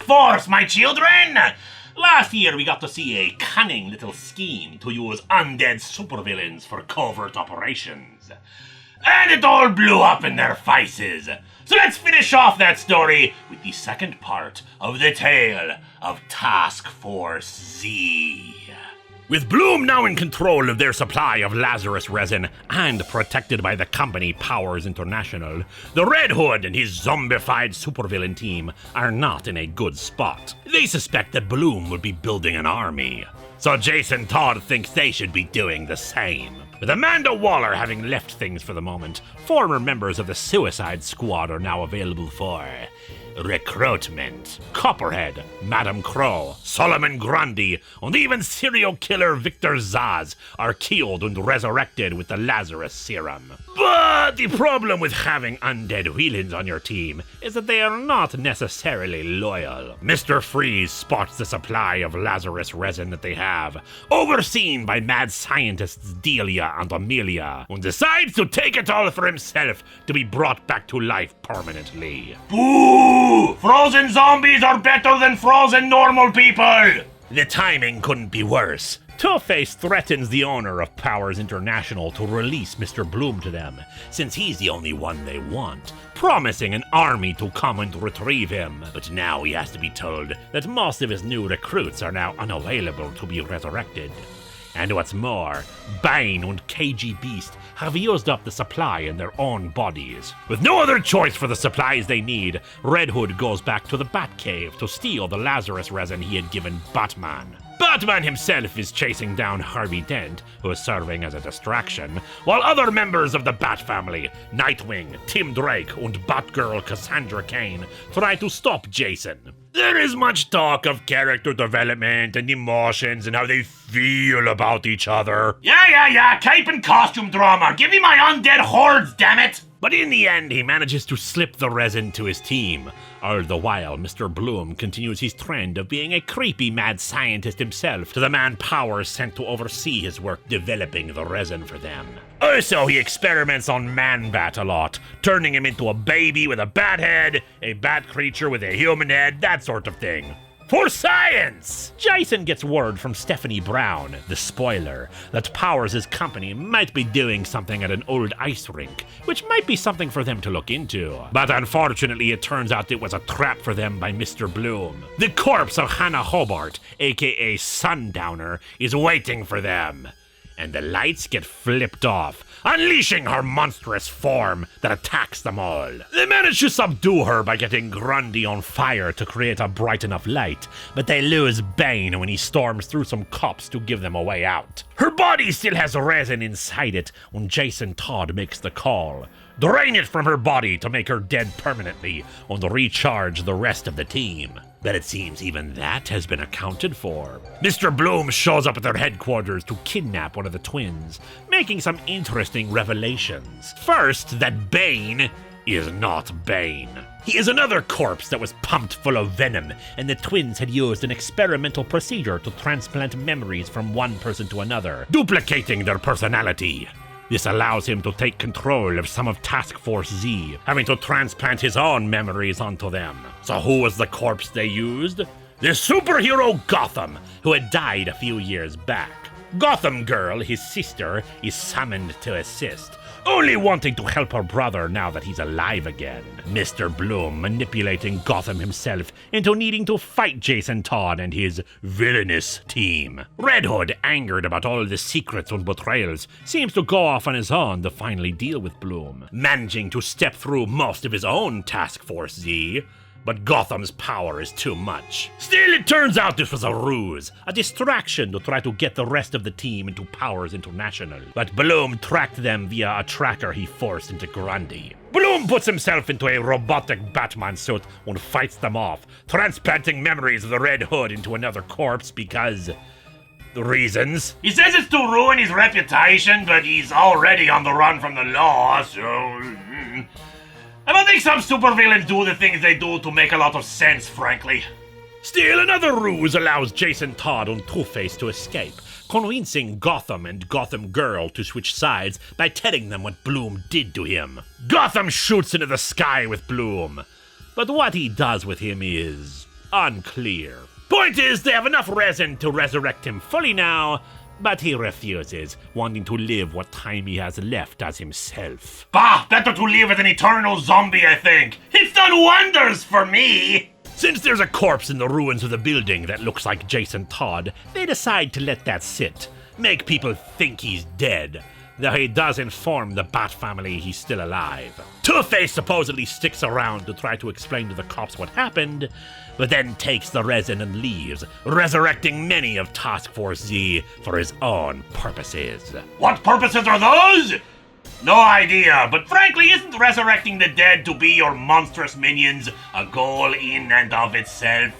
Force, my children! Last year we got to see a cunning little scheme to use undead supervillains for covert operations. And it all blew up in their faces. So let's finish off that story with the second part of the tale of Task Force Z. With Bloom now in control of their supply of Lazarus resin and protected by the company Powers International, the Red Hood and his zombified supervillain team are not in a good spot. They suspect that Bloom will be building an army, so Jason Todd thinks they should be doing the same. With Amanda Waller having left things for the moment, former members of the Suicide Squad are now available for recruitment. Copperhead, Madame Crow, Solomon Grundy, and even serial killer Victor Zaz are killed and resurrected with the Lazarus serum. But the problem with having undead villains on your team is that they are not necessarily loyal. Mr. Freeze spots the supply of Lazarus resin that they have, overseen by mad scientists Delia and Amelia, and decides to take it all for himself to be brought back to life permanently. Boo! Frozen zombies are better than frozen normal people! The timing couldn't be worse. Two-Face threatens the owner of Powers International to release Mr. Bloom to them, since he's the only one they want, promising an army to come and retrieve him. But now he has to be told that most of his new recruits are now unavailable to be resurrected. And what's more, Bane and KG Beast have used up the supply in their own bodies. With no other choice for the supplies they need, Red Hood goes back to the Batcave to steal the Lazarus resin he had given Batman. Batman himself is chasing down Harvey Dent, who is serving as a distraction, while other members of the Bat family, Nightwing, Tim Drake, and Batgirl Cassandra Cain, try to stop Jason. There is much talk of character development and emotions and how they feel about each other. Yeah, cape and costume drama. Give me my undead hordes, damn it! But in the end, he manages to slip the resin to his team. All the while, Mr. Bloom continues his trend of being a creepy mad scientist himself to the man Powers sent to oversee his work developing the resin for them. Also, he experiments on Man-Bat a lot, turning him into a baby with a bat head, a bat creature with a human head, that sort of thing. For science! Jason gets word from Stephanie Brown, the spoiler, that Powers' company might be doing something at an old ice rink, which might be something for them to look into. But unfortunately, it turns out it was a trap for them by Mr. Bloom. The corpse of Hannah Hobart, aka Sundowner, is waiting for them. And the lights get flipped off, unleashing her monstrous form that attacks them all. They manage to subdue her by getting Grundy on fire to create a bright enough light, but they lose Bane when he storms through some cops to give them a way out. Her body still has resin inside it when Jason Todd makes the call. Drain it from her body to make her dead permanently and recharge the rest of the team. But it seems even that has been accounted for. Mr. Bloom shows up at their headquarters to kidnap one of the twins, making some interesting revelations. First, that Bane is not Bane. He is another corpse that was pumped full of venom, and the twins had used an experimental procedure to transplant memories from one person to another, duplicating their personality. This allows him to take control of some of Task Force Z, having to transplant his own memories onto them. So who was the corpse they used? The superhero Gotham, who had died a few years back. Gotham Girl, his sister, is summoned to assist, only wanting to help her brother now that he's alive again. Mr. Bloom manipulating Gotham himself into needing to fight Jason Todd and his villainous team. Red Hood, angered about all the secrets and betrayals, seems to go off on his own to finally deal with Bloom, managing to step through most of his own Task Force Z. But Gotham's power is too much. Still, it turns out this was a ruse, a distraction to try to get the rest of the team into Powers International. But Bloom tracked them via a tracker he forced into Grundy. Bloom puts himself into a robotic Batman suit and fights them off, transplanting memories of the Red Hood into another corpse because... reasons. He says it's to ruin his reputation, but he's already on the run from the law, so... I don't think some supervillains do the things they do to make a lot of sense, frankly. Still, another ruse allows Jason Todd and Two-Face to escape, convincing Gotham and Gotham Girl to switch sides by telling them what Bloom did to him. Gotham shoots into the sky with Bloom, but what he does with him is Unclear. Point is, they have enough resin to resurrect him fully now, but he refuses, wanting to live what time he has left as himself. Bah, better to live as an eternal zombie, I think. It's done wonders for me. Since there's a corpse in the ruins of the building that looks like Jason Todd, they decide to let that sit, make people think he's dead. Though he does inform the Bat family he's still alive. Two-Face supposedly sticks around to try to explain to the cops what happened, but then takes the resin and leaves, resurrecting many of Task Force Z for his own purposes. What purposes are those? No idea, but frankly, isn't resurrecting the dead to be your monstrous minions a goal in and of itself?